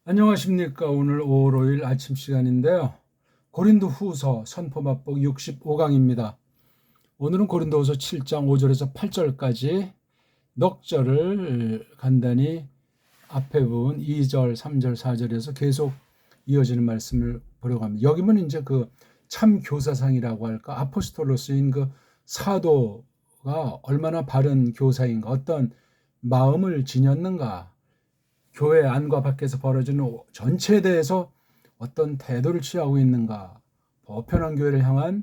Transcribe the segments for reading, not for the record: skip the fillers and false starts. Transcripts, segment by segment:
안녕하십니까. 오늘 5월 5일 아침 시간인데요. 고린도 후서 선포맛복 65강입니다. 오늘은 고린도 후서 7장 5절에서 8절까지 넉 절을 간단히 앞에 부분 2절, 3절, 4절에서 계속 이어지는 말씀을 보려고 합니다. 여기면 이제 그 참 교사상이라고 할까? 아포스톨로스인 그 사도가 얼마나 바른 교사인가? 어떤 마음을 지녔는가? 교회 안과 밖에서 벌어지는 전체에 대해서 어떤 태도를 취하고 있는가, 보편한 교회를 향한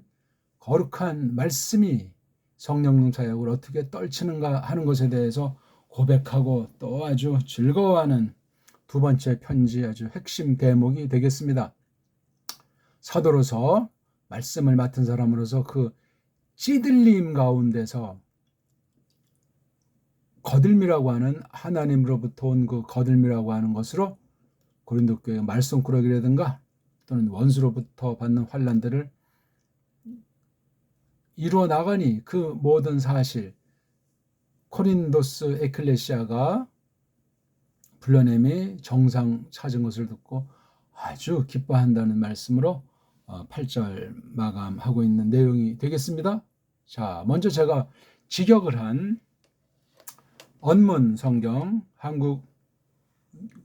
거룩한 말씀이 성령님 사역을 어떻게 떨치는가 하는 것에 대해서 고백하고 또 아주 즐거워하는 두 번째 편지 아주 핵심 대목이 되겠습니다. 사도로서 말씀을 맡은 사람으로서 그 찌들림 가운데서 거들미라고 하는 하나님으로부터 온 그 거들미라고 하는 것으로 고린도 교회 말썽꾸러기라든가 또는 원수로부터 받는 환난들을 이루어 나가니 그 모든 사실 코린도스 에클레시아가 불러냄이 정상 찾은 것을 듣고 아주 기뻐한다는 말씀으로 8절 마감하고 있는 내용이 되겠습니다. 자, 먼저 제가 직역을 한 언문 성경 한국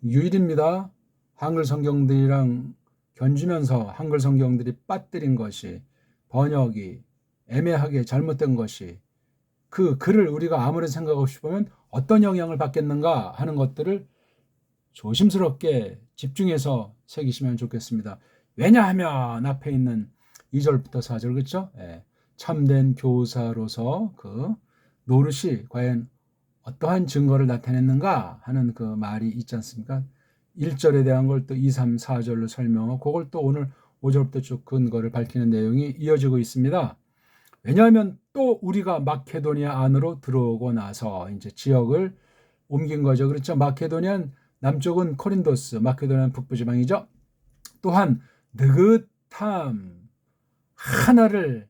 유일입니다. 한글 성경들이랑 견주면서 한글 성경들이 빠뜨린 것이 번역이 애매하게 잘못된 것이 그 글을 우리가 아무런 생각 없이 보면 어떤 영향을 받겠는가 하는 것들을 조심스럽게 집중해서 새기시면 좋겠습니다. 왜냐하면 앞에 있는 2절부터 4절 그렇죠? 참된 교사로서 그 노릇이 과연 어떠한 증거를 나타냈는가 하는 그 말이 있지 않습니까? 1절에 대한 걸 또 2, 3, 4절로 설명하고 그걸 또 오늘 5절부터 쭉 근거를 밝히는 내용이 이어지고 있습니다. 왜냐하면 또 우리가 마케도니아 안으로 들어오고 나서 이제 지역을 옮긴 거죠. 그렇죠? 마케도니안 남쪽은 코린도스, 마케도니안 북부지방이죠. 또한 느긋함 하나를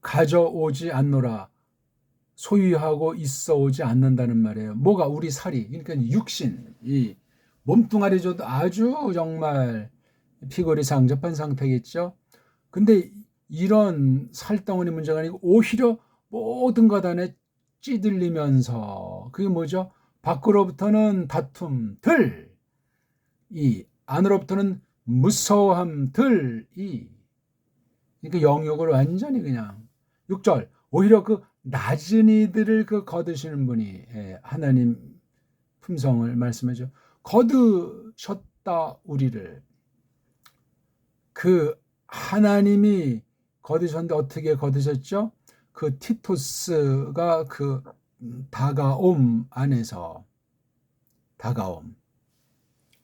가져오지 않노라. 소유하고 있어 오지 않는다는 말이에요. 뭐가 우리 살이, 그러니까 육신, 이 몸뚱아리조도 아주 정말 피골이 상접한 상태겠죠. 근데 이런 살덩어리 문제가 아니고 오히려 모든 것 안에 찌들리면서 그게 뭐죠? 밖으로부터는 다툼들, 이 안으로부터는 무서워함들이 그러니까 영역을 완전히 그냥 6절 오히려 그 낮은 이들을 그 거두시는 분이 하나님 품성을 말씀하죠. 거두셨다 우리를 그 하나님이 거두셨는데 어떻게 거두셨죠? 그 티토스가 그 다가옴 안에서 다가옴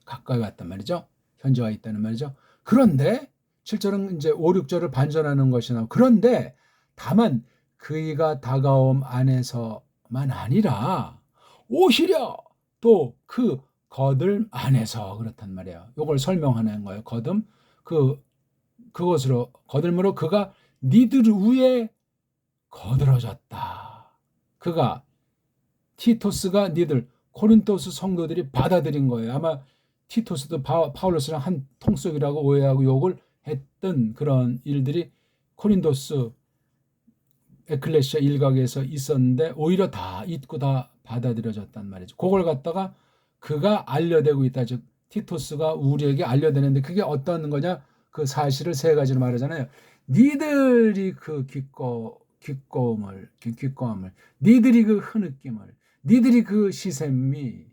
가까이 왔단 말이죠. 현재 와 있다는 말이죠. 그런데 7절은 이제 5, 6절을 반전하는 것이나 그런데 다만 그이가 다가옴 안에서만 아니라 오히려 또 그 거듭 안에서 그렇단 말이에요. 이걸 설명하는 거예요. 거듭 그것으로 거듭으로 그가 니들 위에 거들어졌다. 그가 티토스가 니들 코린토스 성도들이 받아들인 거예요. 아마 티토스도 파울로스랑 한 통속이라고 오해하고 욕을 했던 그런 일들이 코린토스 에클레시아 일각에서 있었는데 오히려 다 잊고 다 받아들여졌단 말이죠. 그걸 갖다가 그가 알려대고 있다. 즉 티토스가 우리에게 알려대는데 그게 어떤 거냐? 그 사실을 세 가지로 말하잖아요. 니들이 그 기꺼움을 니들이 그 흐느낌을 니들이 그 시샘이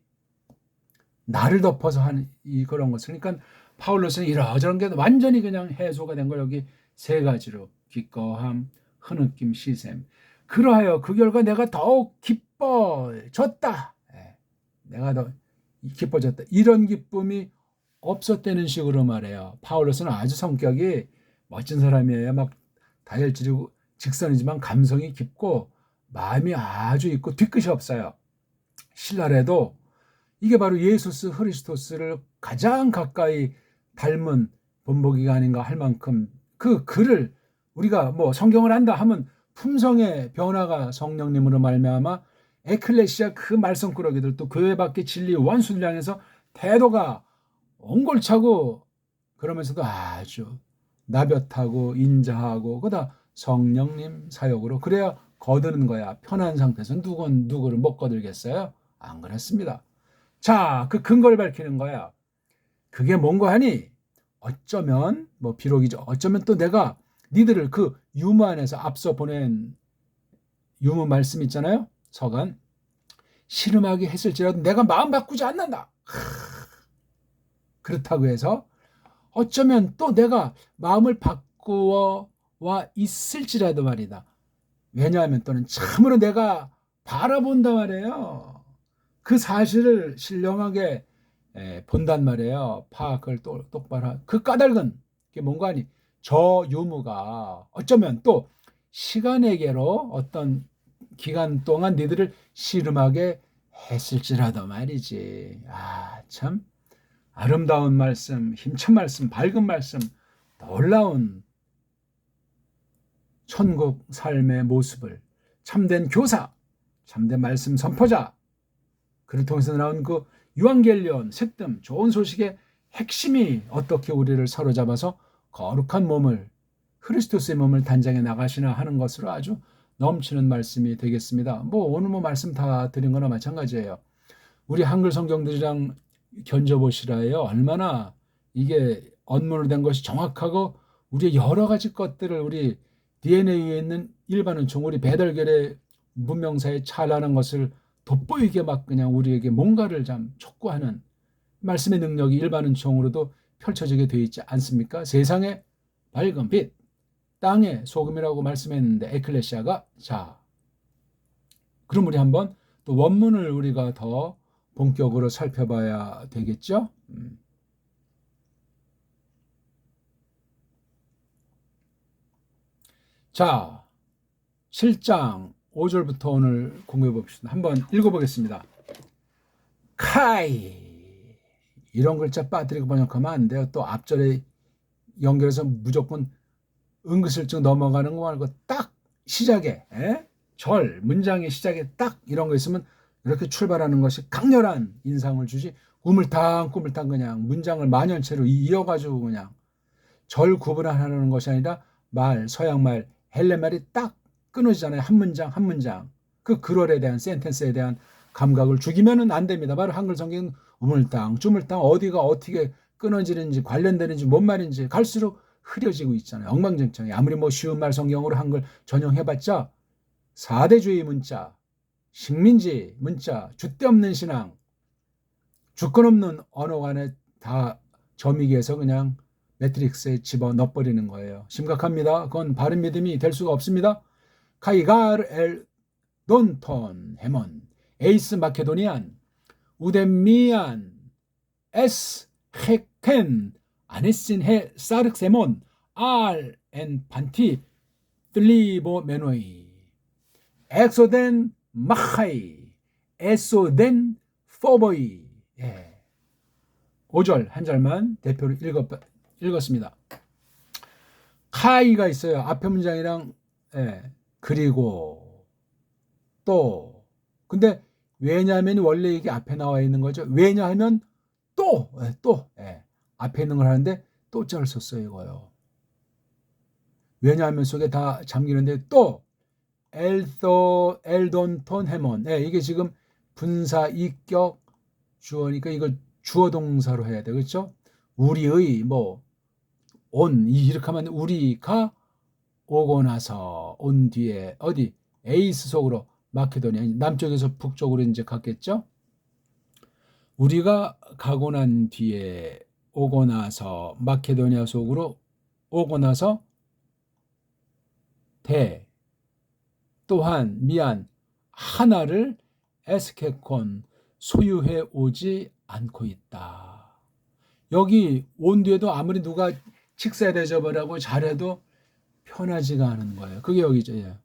나를 덮어서 하는 그런 것을 그러니까 파울로스는 이러저런 게 완전히 그냥 해소가 된 걸 여기 세 가지로 기꺼함, 흐느낌, 시샘. 그러하여 그 결과 내가 더욱 기뻐졌다. 내가 더 기뻐졌다. 이런 기쁨이 없었다는 식으로 말해요. 파울로스는 아주 성격이 멋진 사람이에요. 막 다혈질이고 직선이지만 감성이 깊고 마음이 아주 있고 뒤끝이 없어요. 신랄해도 이게 바로 예수스 그리스도스를 가장 가까이 닮은 본보기가 아닌가 할 만큼 그 글을 우리가 뭐 성경을 한다 하면 품성의 변화가 성령님으로 말미암아 에클레시아 그 말썽꾸러기들 또 교회 밖에 진리 원수들 향해서 태도가 옹골차고 그러면서도 아주 나볕하고 인자하고 그다 성령님 사역으로 그래야 거드는 거야. 편한 상태에서 누구를 못 거들겠어요? 안 그렇습니다. 자, 그 근거를 밝히는 거야. 그게 뭔가 하니 어쩌면 뭐 비록이죠. 어쩌면 또 내가 니들을 그 유무 안에서 앞서 보낸 유무 말씀 있잖아요. 서간 씨름하게 했을지라도 내가 마음 바꾸지 않는다. 그렇다고 해서 어쩌면 또 내가 마음을 바꾸어 와 있을지라도 말이다. 왜냐하면 또는 참으로 내가 바라본단 말이에요. 그 사실을 신령하게 본단 말이에요. 파악을 똑바로. 그 까닭은 그게 뭔가 아니 저 유무가 어쩌면 또 시간에게로 어떤 기간 동안 니들을 씨름하게 했을지라도 말이지. 아, 참 아름다운 말씀, 힘찬 말씀, 밝은 말씀, 놀라운 천국 삶의 모습을 참된 교사, 참된 말씀 선포자, 그를 통해서 나온 그 유앙겔리온 색뜸 좋은 소식의 핵심이 어떻게 우리를 사로잡아서 거룩한 몸을 크리스토스의 몸을 단장해 나가시나 하는 것으로 아주 넘치는 말씀이 되겠습니다. 오늘 말씀 다 드린 거나 마찬가지예요. 우리 한글 성경들이랑 견져보시라예요. 얼마나 이게 언문으로 된 것이 정확하고 우리의 여러 가지 것들을 우리 DNA에 있는 일반 은총, 우리 배달결의 문명사에 찬란한 것을 돋보이게 막 그냥 우리에게 뭔가를 좀 촉구하는 말씀의 능력이 일반 은총으로도 펼쳐지게 되어 있지 않습니까? 세상의 밝은 빛, 땅의 소금이라고 말씀했는데 에클레시아가 자, 그럼 우리 한번 또 원문을 우리가 더 본격으로 살펴봐야 되겠죠? 자, 7장 5절부터 오늘 공부해 봅시다. 한번 읽어보겠습니다. 카이 이런 글자 빠뜨리고 번역하면 안 돼요. 또 앞절에 연결해서 무조건 은근슬쩍 넘어가는 거 말고 딱 시작에 절 문장의 시작에 딱 이런 거 있으면 이렇게 출발하는 것이 강렬한 인상을 주지 꾸물탕 그냥 문장을 만연체로 이어가지고 그냥 절 구분하는 것이 아니라 말 서양말 헬레말이 딱 끊어지잖아요. 한 문장 한 문장 그 글월에 대한 센텐스에 대한 감각을 죽이면은 안 됩니다. 바로 한글 성경은 우물땅 주물땅 어디가 어떻게 끊어지는지 관련되는지 뭔 말인지 갈수록 흐려지고 있잖아요. 엉망진창이 아무리 쉬운 말 성경으로 한글 전용해봤자 4대주의 문자 식민지 문자 줏대 없는 신앙 주권 없는 언어 안에 다 점이기해서 그냥 매트릭스에 집어넣어버리는 거예요. 심각합니다. 그건 바른 믿음이 될 수가 없습니다. 카이가르 엘 돈톤 헤몬 에이스 마케도니안 우데미안 에스 헤켄 아네신 헤 사르세몬 알 엔 반티 플리보 메노이 엑소덴 마하이 에소덴 포보이 5절 한 절만 대표로 읽었습니다. 카이가 있어요. 앞에 문장이랑 그리고 또 근데 왜냐하면 원래 이게 앞에 나와 있는 거죠. 왜냐하면 또 앞에 있는 걸 하는데 또 자를 썼어요. 이거요. 왜냐하면 속에 다 잠기는데 또 엘돈톤 헤몬 이게 지금 분사 이격 주어니까 이걸 주어 동사로 해야 돼. 그렇죠? 우리의 온 이렇게 하면 우리가 오고 나서 온 뒤에 어디 에이스 속으로 마케도니아 남쪽에서 북쪽으로 이제 갔겠죠? 우리가 가고 난 뒤에 오고 나서 마케도니아 속으로 오고 나서 또한 하나를 에스케콘 소유해 오지 않고 있다. 여기 온 뒤에도 아무리 누가 직세 대접을 잘해도 편하지가 않은 거예요. 그게 여기죠.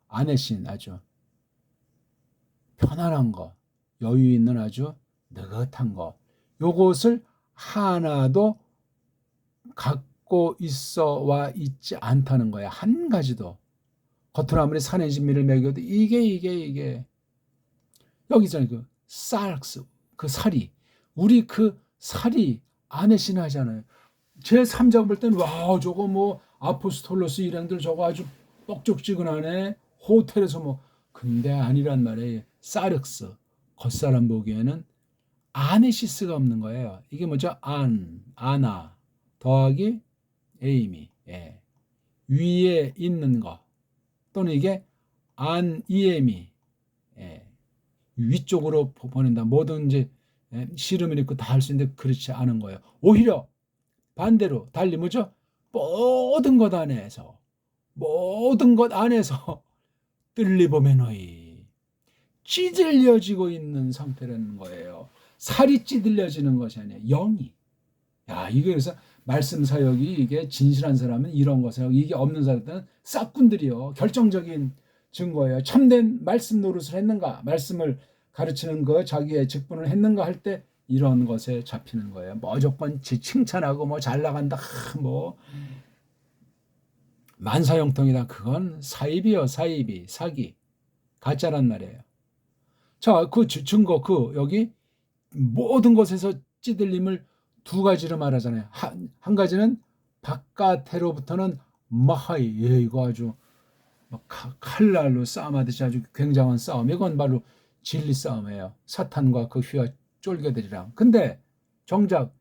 아내신 아주 편안한 거, 여유 있는 아주 느긋한 거. 요것을 하나도 갖고 있어 와 있지 않다는 거야. 한 가지도. 겉으로 아무리 산의 진미를 먹여도 이게 여기 있잖아요. 그 sarx, 그 살이. 우리 그 살이 안에 신하잖아요. 제 3장 볼 때는 와 저거 뭐 아포스톨로스 일행들 저거 아주 뻑적지근하네. 호텔에서 뭐. 근데 아니란 말이에요. 사륵스. 겉사람 보기에는 아네시스가 없는 거예요. 이게 뭐죠? 아나 더하기 에이미. 예. 위에 있는 거. 또는 이게 이에미. 예. 위쪽으로 보낸다. 뭐든지 씨름을 입고 다 할 수 있는데 그렇지 않은 거예요. 오히려 반대로 달리 뭐죠? 모든 것 안에서 뜰리보메노이 찌들려지고 있는 상태라는 거예요. 살이 찌들려지는 것이 아니에요. 영이. 야, 이게 그래서 말씀 사역이 이게 진실한 사람은 이런 것을 이게 없는 사람들은 싹군들이요. 결정적인 증거예요. 참된 말씀 노릇을 했는가, 말씀을 가르치는 거 자기의 직분을 했는가 할 때 이런 것에 잡히는 거예요. 무조건 칭찬하고 뭐 잘 나간다, 뭐 만사형통이다. 그건 사입이요, 사입이 사기 가짜란 말이에요. 자, 그 증거 여기 모든 것에서 찌들림을 두 가지로 말하잖아요. 한 가지는 바깥으로부터는 마하이, 예, 이거 아주 칼날로 싸움하듯이 아주 굉장한 싸움. 이건 바로 진리 싸움이에요. 사탄과 그 휘와 쫄개들이랑. 근데 정작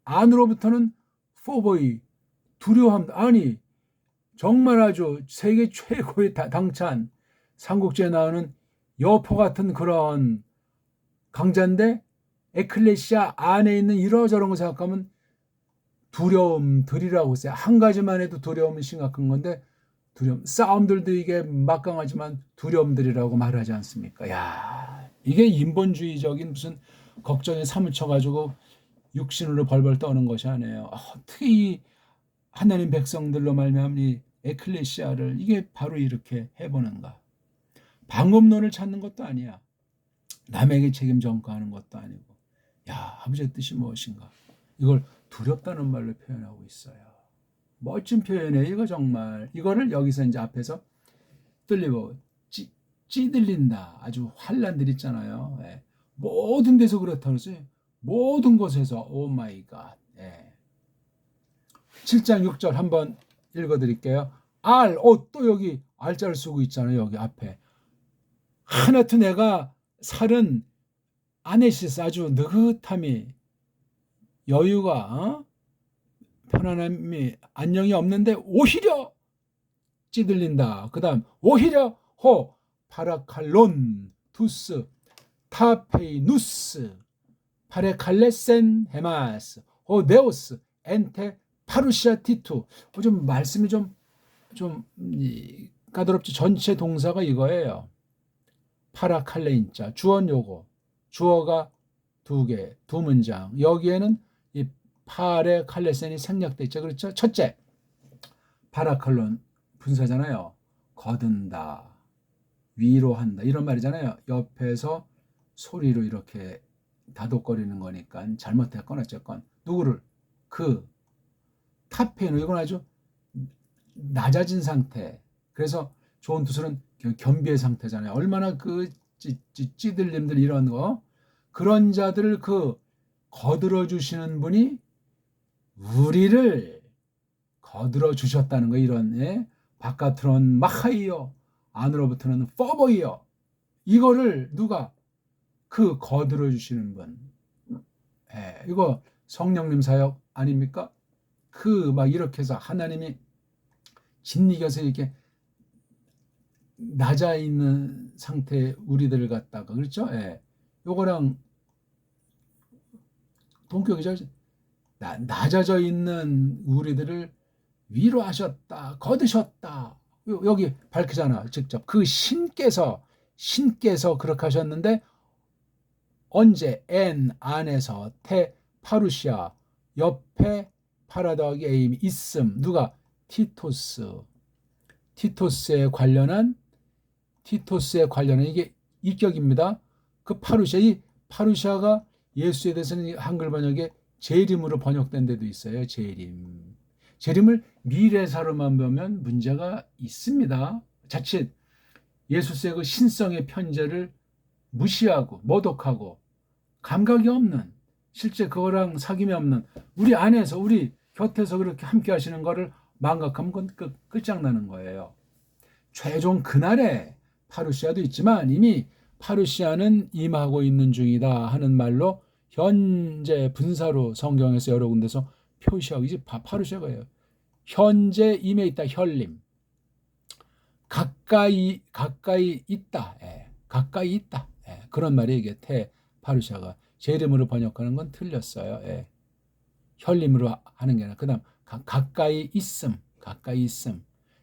안으로부터는 포보이, 두려워함. 아니 정말 아주 세계 최고의 당찬 삼국지에 나오는 여포 같은 그런 강자인데 에클레시아 안에 있는 이러저런 거 생각하면 두려움들이라고 했어요. 한 가지만 해도 두려움은 심각한 건데 싸움들도 이게 막강하지만 두려움들이라고 말하지 않습니까? 야, 이게 인본주의적인 무슨 걱정에 사무쳐가지고 육신으로 벌벌 떠는 것이 아니에요. 어떻게 이 하나님 백성들로 말미암아 이 에클레시아를 이게 바로 이렇게 해보는가? 방법론을 찾는 것도 아니야. 남에게 책임 전가하는 것도 아니고. 야, 아버지의 뜻이 무엇인가? 이걸 두렵다는 말로 표현하고 있어요. 멋진 표현이에요. 이거 정말. 이거를 여기서 이제 앞에서 뚫리고 찌들린다. 아주 환란들 있잖아요. 예. 모든 데서 그렇다고 했어요. 모든 곳에서 오 마이 갓. 예. 7장 6절 한번 읽어드릴게요. 또 여기 알자를 쓰고 있잖아요. 여기 앞에. 하나도 내가 살은 아네시스 아주 느긋함이 여유가 편안함이 안녕이 없는데 오히려 찌들린다. 그 다음 오히려 파라칼론 투스 타페이누스 파레칼레센 헤마스 네오스 엔테 파루시아 티투. 좀 말씀이 좀 까다롭지. 전체 동사가 이거예요. 파라칼레인자 주어 요거 주어가 두 문장. 여기에는 이 파레 칼레센이 생략돼 있죠. 그렇죠? 첫째, 파라칼론 분사잖아요. 거둔다, 위로한다 이런 말이잖아요. 옆에서 소리로 이렇게 다독거리는 거니까 잘못했건 어쨌건 누구를 타페노 이건 아주 낮아진 상태. 그래서 좋은 투수는 겸비의 상태잖아요. 얼마나 그 찌들림들 이런 거 그런 자들을 거들어 주시는 분이 우리를 거들어 주셨다는 거. 이런 바깥으로는 마하이요 안으로부터는 퍼보이요. 이거를 누가 거들어 주시는 분. 이거 성령님 사역 아닙니까? 막 이렇게 해서 하나님이 짓이겨서 이렇게 낮아 있는 상태 우리들을 갖다가 그렇죠? 요거랑 동격이죠. 낮아져 있는 우리들을 위로하셨다, 거두셨다. 여기 밝히잖아. 직접 신께서 그렇게 하셨는데 언제 안에서 파루시아 옆에 파라더기 에임이 있음. 누가? 티토스에 관련한 이게 입격입니다. 그 이 파루시아가 예수에 대해서는 한글 번역에 재림으로 번역된 데도 있어요. 재림을 미래사로만 보면 문제가 있습니다. 자칫 예수의 그 신성의 편제를 무시하고 모독하고 감각이 없는, 실제 그거랑 사귐이 없는 우리 안에서 우리 곁에서 그렇게 함께 하시는 거를 망각하면 그건 끝장나는 거예요. 최종 그날에 파루시아도 있지만 이미 파루시아는 임하고 있는 중이다 하는 말로 현재 분사로 성경에서 여러 군데서 표시하고, 이제 파루시아가예요. 현재 임해 있다. 혈림. 가까이 있다. 가까이 있다. 그런 말이 이게 파루시아가 제 이름으로 번역하는 건 틀렸어요. 혈림으로 하는 게 아니라 그다음 가까이 있음.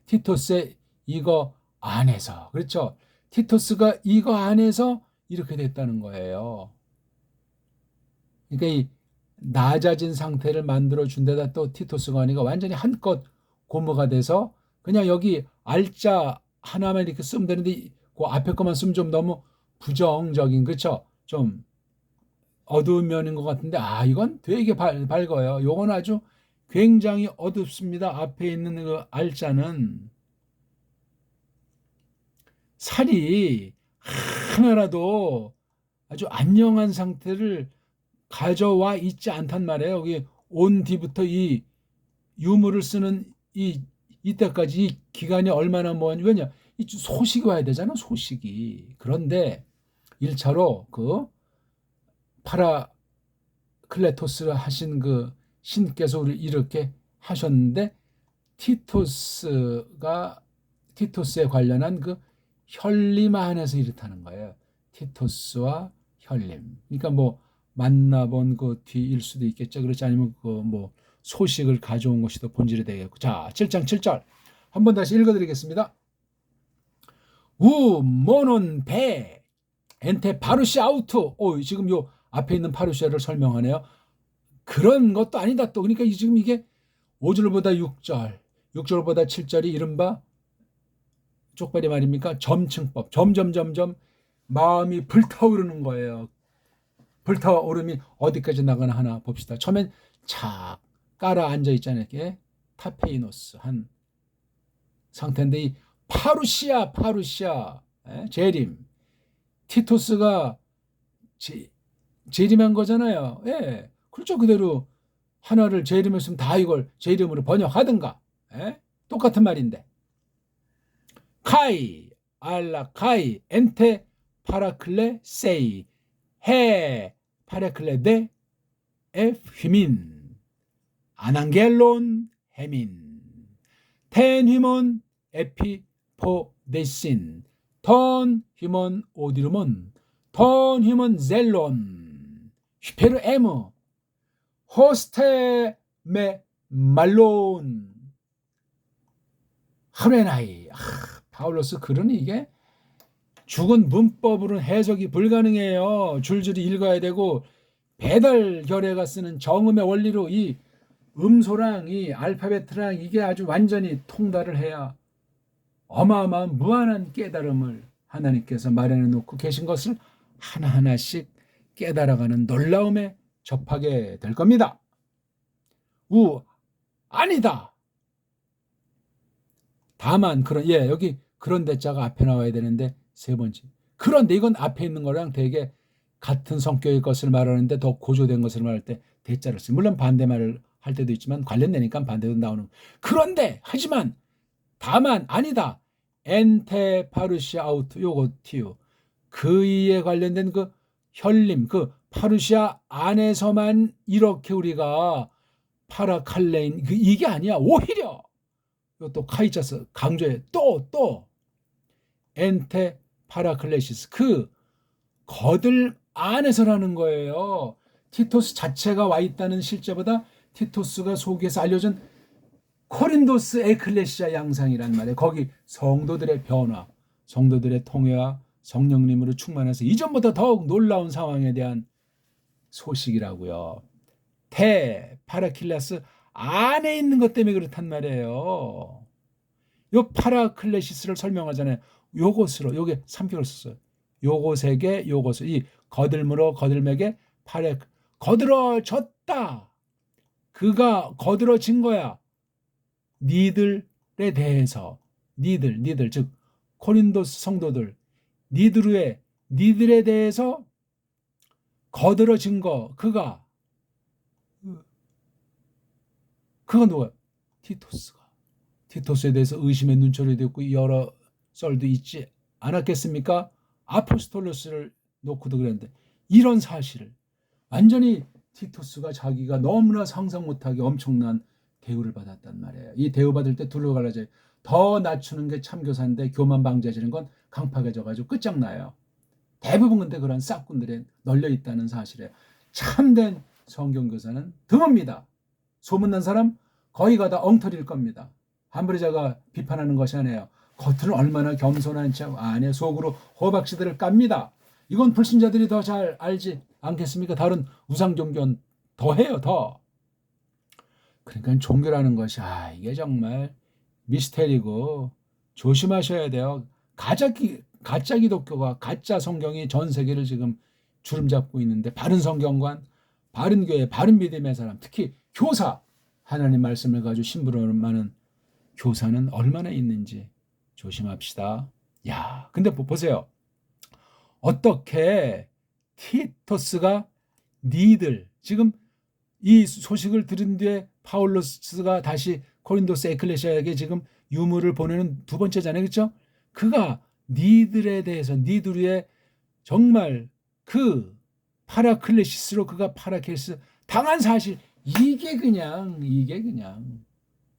티토스의 이거 안에서, 그렇죠? 티토스가 이거 안에서 이렇게 됐다는 거예요. 그러니까 이 낮아진 상태를 만들어 준 데다 또 티토스가 아니고 완전히 한껏 고무가 돼서 그냥 여기 알자 하나만 이렇게 쓰면 되는데 그 앞에 것만 쓰면 좀 너무 부정적인, 그렇죠? 좀 어두운 면인 것 같은데 이건 되게 밝아요. 요건 아주 굉장히 어둡습니다. 앞에 있는 그 알자는 살이 하나라도 아주 안녕한 상태를 가져와 있지 않단 말이에요. 여기 온 뒤부터 이 유물을 쓰는 이때까지 이 기간이 얼마나 왜냐 이 소식이 와야 되잖아, 소식이. 그런데 1차로 그 파라클레토스를 하신 그 신께서 우리 이렇게 하셨는데 티토스에 관련한 그 혈림 안에서 이렇다는 거예요. 티토스와 혈림. 그러니까 뭐 만나본 그 뒤일 수도 있겠죠. 그렇지 않으면 그 뭐 소식을 가져온 것이 더 본질이 되겠고. 자, 7장 7절 한번 다시 읽어드리겠습니다. 우 모논 배 엔테 파루시 아우트. 지금 요 앞에 있는 파루시아를 설명하네요. 그런 것도 아니다 또. 그러니까 지금 이게 5절보다 6절보다 7절이 이른바 쪽발이 말입니까? 점층법. 점점 마음이 불타오르는 거예요. 불타오름이 어디까지 나가나 하나 봅시다. 처음엔 착 깔아 앉아 있잖아요. 이렇게 타페이노스 한 상태인데 이 파루시아 재림. 티토스가 재림한 거잖아요. 그렇죠. 그대로 하나를 재림했으면 다 이걸 재림으로 번역하든가. 똑같은 말인데. 카이 알라카이 엔테 파라클레 세이 해 파라클레 데 에휘민 아난겔론 헤민 텐 휘몬 에피포데신 턴 휘몬 오디르몬 턴 휘몬 젤론 휘페르 에무 호스테 메 말론 하레나이. 파울로스 글은 이게 죽은 문법으로는 해석이 불가능해요. 줄줄이 읽어야 되고 배달 결례가 쓰는 정음의 원리로 이 음소랑 이 알파벳이랑 이게 아주 완전히 통달을 해야 어마어마한 무한한 깨달음을 하나님께서 마련해 놓고 계신 것을 하나하나씩 깨달아가는 놀라움에 접하게 될 겁니다. 아니다. 다만 여기 그런 대자가 앞에 나와야 되는데 세 번째. 그런데 이건 앞에 있는 거랑 되게 같은 성격의 것을 말하는데 더 고조된 것을 말할 때 대자를 써요. 물론 반대말을 할 때도 있지만 관련되니까 반대도 나오는. 그런데 하지만 다만 아니다. 엔테 파루시아 아우트 요거 티유. 그이에 관련된 그 혈림 그 파루시아 안에서만 이렇게 우리가 파라칼레인 이게 아니야. 오히려 또 카이자스 강조해. 또 엔테 파라클레시스 그 거들 안에서라는 거예요. 티토스 자체가 와 있다는 실제보다 티토스가 소개해서 알려준 코린도스 에클레시아 양상이란 말이에요. 거기 성도들의 변화, 성도들의 통회와 성령님으로 충만해서 이전보다 더욱 놀라운 상황에 대한 소식이라고요. 파라킬라스 안에 있는 것 때문에 그렇단 말이에요. 요 파라클레시스를 설명하잖아요. 요게 3개월 썼어요. 요것에게 요것을 이 거들므로 거들매게 거들어졌다. 그가 거들어진 거야. 니들에 대해서 니들 즉 코린도스 성도들 니들 위에 니들에 대해서 거들어진 거, 그가 누가? 티토스에 대해서 의심의 눈초리도 있고 여러 썰도 있지 않았겠습니까? 아포스톨로스를 놓고도 그랬는데, 이런 사실을 완전히 티토스가 자기가 너무나 상상 못하게 엄청난 대우를 받았단 말이에요. 이 대우받을 때 둘로 갈라져요. 더 낮추는 게 참교사인데 교만 방지해지는 건 강팍해 져가지고 끝장나요. 대부분 근데 그런 싹군들에 널려 있다는 사실이에요. 참된 성경교사는 드뭅니다. 소문난 사람 거의 다 엉터리일 겁니다. 함부르자가 비판하는 것이 아니에요. 겉으로 얼마나 겸손한지 안에 속으로 호박씨들을 깝니다. 이건 불신자들이 더 잘 알지 않겠습니까? 다른 우상 종교는 더 해요, 더. 그러니까 종교라는 것이 이게 정말 미스테리고 조심하셔야 돼요. 가짜 기독교가, 가짜 성경이 전 세계를 지금 주름잡고 있는데, 바른 성경관, 바른 교회, 바른 믿음의 사람, 특히 교사, 하나님 말씀을 가지고 심부름하는 교사는 얼마나 있는지 조심합시다. 야, 근데 보세요. 어떻게 티토스가 니들, 지금 이 소식을 들은 뒤에 파울로스가 다시 고린도스 에클레시아에게 지금 유물을 보내는 두 번째잖아요. 그렇죠? 그가 니들에 대해서, 니들의 정말 그 파라클레시스로 그가 파라켈스 당한 사실, 이게 그냥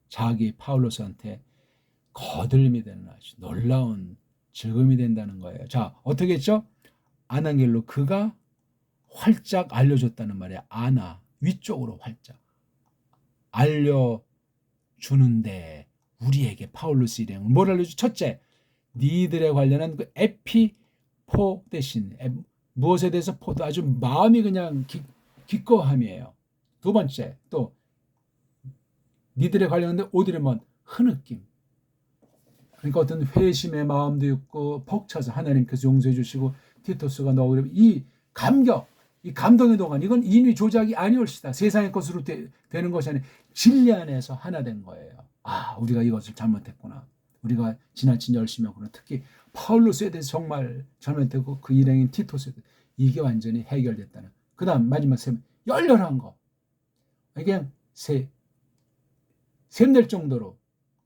자기 파울로스한테 거들림이 되는 아주 놀라운 즐거움이 된다는 거예요. 자, 어떻게 했죠? 아나겔로 그가 활짝 알려줬다는 말이야. 위쪽으로 활짝 알려주는데, 우리에게 파울로스 일행은 뭘 알려줘? 첫째, 니들에 관련한 그 에피포 대신 무엇에 대해서 아주 마음이 그냥 기꺼함이에요. 두 번째, 또 니들에 관련된 오디르몬, 흐느낌. 그러니까 어떤 회심의 마음도 있고 벅차서 하나님께서 용서해 주시고 티토스가 너그러 이 감격, 이 감동의 동안, 이건 인위 조작이 아니올시다. 세상의 것으로 되는 것이 아니라 진리 안에서 하나 된 거예요. 우리가 이것을 잘못했구나. 우리가 지나친 열심이었구나. 특히 파울로스에 대해서 정말 잘못했고 그 일행인 티토스에 대해서 이게 완전히 해결됐다는. 그 다음 마지막 열렬한 거. 그냥 샘낼 정도로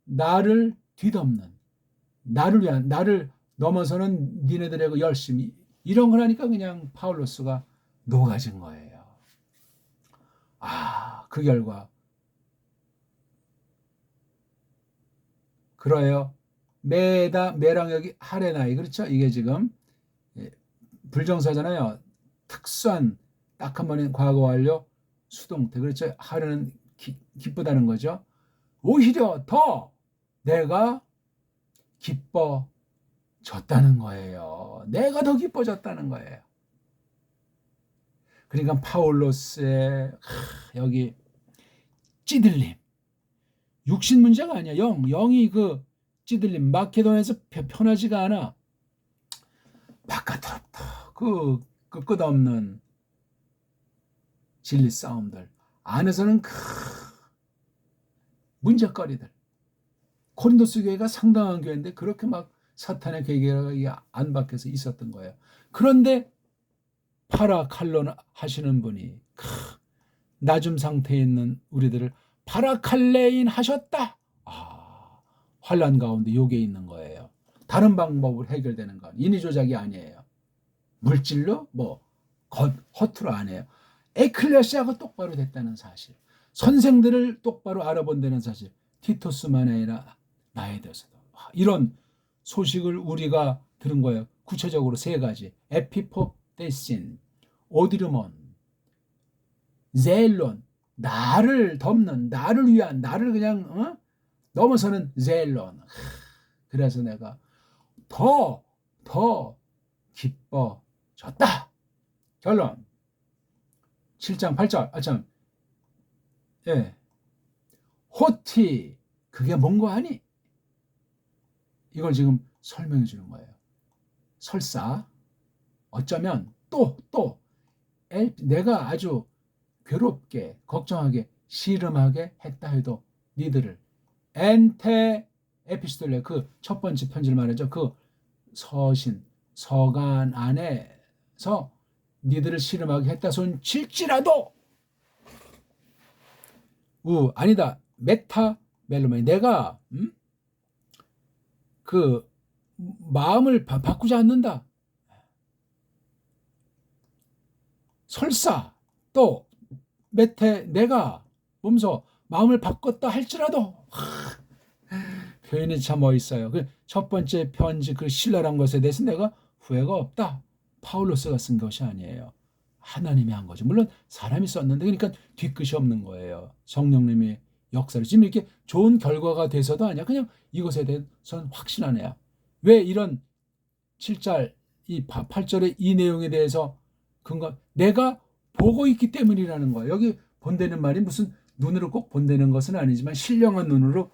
나를 뒤덮는, 나를 위한, 나를 넘어서는 니네들의 그 열심히, 이런 걸 하니까 그냥 파울로스가 녹아진 거예요. 그 결과 그래요. 메랑역이 하레나이, 그렇죠? 이게 지금 불정사잖아요. 특수한 딱 한 번의 과거 완료 수동태, 그렇죠? 하루는 기쁘다는 거죠. 오히려 더 내가 기뻐졌다는 거예요. 내가 더 기뻐졌다는 거예요. 그러니까 파울로스의 여기 찌들림, 육신 문제가 아니야. 영이 그 찌들림, 마케도니아에서 편하지가 않아. 바깥으로부터 그 끝없는 진리 싸움들, 안에서는 문제거리들. 고린도스 교회가 상당한 교회인데 그렇게 막 사탄의 계계가 안팎에서 있었던 거예요. 그런데 파라칼론 하시는 분이 낮은 상태에 있는 우리들을 파라칼레인 하셨다. 환난 가운데 요게 있는 거예요. 다른 방법으로 해결되는 건 인위 조작이 아니에요. 물질로 허투루 안 해요. 에클레시아가 똑바로 됐다는 사실, 선생들을 똑바로 알아본다는 사실, 티토스만 아니라 나에 대해서도 이런 소식을 우리가 들은 거예요. 구체적으로 세 가지: 에피포데신, 오디르몬, 젤론. 나를 덮는, 나를 위한, 나를 그냥 넘어서는 젤론. 그래서 내가 더 기뻐졌다. 결론 7장 8절. 호티, 그게 뭔고 하니? 이걸 지금 설명해 주는 거예요. 설사 어쩌면 또 내가 아주 괴롭게, 걱정하게, 씨름하게 했다 해도 니들을 엔테 에피스톨레, 그 첫 번째 편지를 말하죠. 그 서신, 서간 안에서 니들을 씨름하게 했다 손 칠지라도 아니다. 메타 멜로마니 내가 그 마음을 바꾸지 않는다. 설사 또 메테 내가 몸소 마음을 바꿨다 할지라도 표현이 참 멋있어요. 첫 번째 편지 그 신랄한 것에 대해서 내가 후회가 없다. 파울로스가 쓴 것이 아니에요. 하나님이 한 거죠. 물론 사람이 썼는데 그러니까 뒤끝이 없는 거예요. 성령님의 역사를 지금 이렇게 좋은 결과가 돼서도 아니야. 그냥 이것에 대해서는 확신한 애야. 왜 이런 7절 이 8절의 이 내용에 대해서 근거 내가 보고 있기 때문이라는 거예요. 여기 본다는 말이 무슨 눈으로 꼭 본다는 것은 아니지만 신령한 눈으로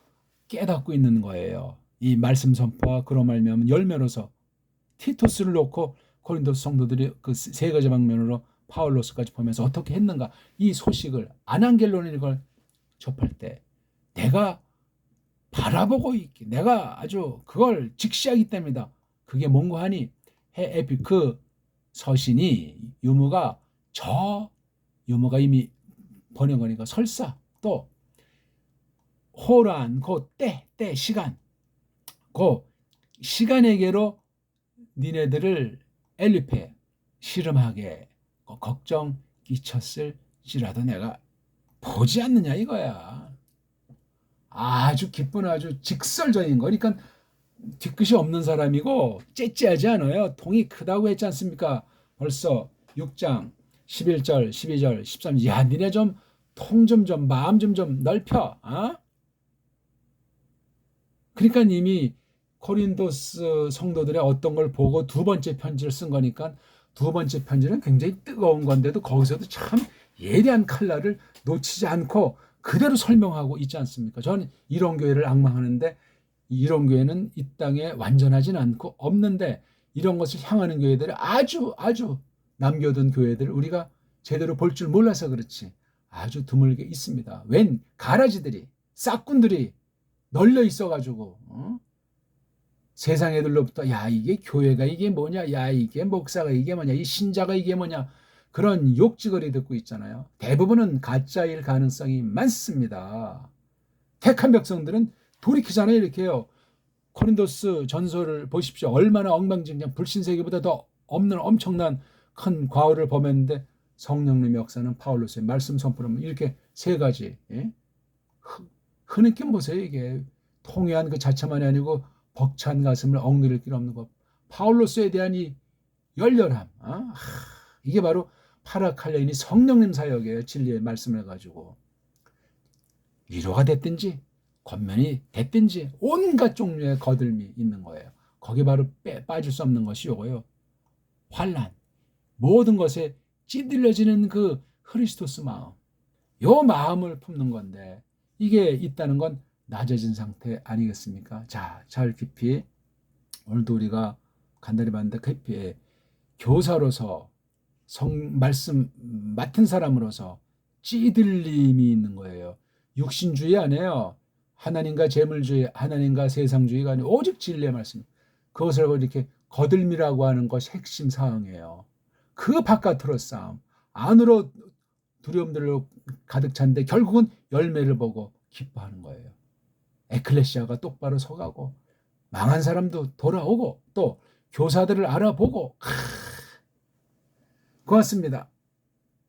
깨닫고 있는 거예요. 이 말씀 선포와 그로 말미암은 열매로서 티토스를 놓고 고린도서 성도들이 그 세 가지 방면으로 파울로스까지 보면서 어떻게 했는가 이 소식을 아난겔로는 이걸 접할 때 내가 바라보고 있기 내가 아주 그걸 직시하기 때문이다. 그게 뭔가 하니 그 서신이 유무가 유무가 이미 번역하니까 설사 또 호란 그 때 시간 그 시간에게로 니네들을 엘리페 씨름하게 걱정 끼쳤을지라도 내가 보지 않느냐 이거야. 아주 기쁜 아주 직설적인 거. 그러니까 뒤끝이 없는 사람이고 째째하지 않아요. 통이 크다고 했지 않습니까? 벌써 6장 11절 12절 13절 야 니네 좀 통 좀 마음 좀 넓혀. 그러니까 이미 코린도스 성도들의 어떤 걸 보고 두 번째 편지를 쓴 거니까 두 번째 편지는 굉장히 뜨거운 건데도 거기서도 참 예리한 칼날을 놓치지 않고 그대로 설명하고 있지 않습니까? 저는 이런 교회를 앙망하는데 이런 교회는 이 땅에 완전하진 않고 없는데 이런 것을 향하는 교회들이 아주 남겨둔 교회들 우리가 제대로 볼 줄 몰라서 그렇지 아주 드물게 있습니다. 웬 가라지들이 싹군들이 널려 있어가지고 세상 애들로부터 야 이게 교회가 이게 뭐냐 야 이게 목사가 이게 뭐냐 이 신자가 이게 뭐냐 그런 욕지거리 듣고 있잖아요. 대부분은 가짜일 가능성이 많습니다. 택한 백성들은 돌이키잖아요. 이렇게요. 코린도스 전설을 보십시오. 얼마나 엉망진창 불신세계보다 더 없는 엄청난 큰 과오를 범했는데 성령님의 역사는 파울로스의 말씀 선포는 이렇게 세 가지 흐느낌 보세요. 이게 통회한 그 자체만이 아니고 벅찬 가슴을 억누를 길 없는 것. 파울로스에 대한 이 열렬함. 이게 바로 파라칼레인이 성령님 사역이에요. 진리의 말씀을 가지고. 위로가 됐든지 권면이 됐든지 온갖 종류의 거들미 있는 거예요. 거기 바로 빠질 수 없는 것이 요거예요. 환난. 모든 것에 찌들려지는 그 그리스도스 마음. 요 마음을 품는 건데 이게 있다는 건 낮아진 상태 아니겠습니까? 자, 잘 깊이 오늘도 우리가 간단히 봤는데 깊이 교사로서 말씀 맡은 사람으로서 찌들림이 있는 거예요. 육신주의 아니에요. 하나님과 재물주의, 하나님과 세상주의가 아니고 오직 진리의 말씀. 그것을 이렇게 거들미라고 하는 것이 핵심 사항이에요. 그 바깥으로 싸움, 안으로 두려움들로 가득 찬데 결국은 열매를 보고 기뻐하는 거예요. 에클레시아가 똑바로 서가고 망한 사람도 돌아오고 또 교사들을 알아보고 고맙습니다.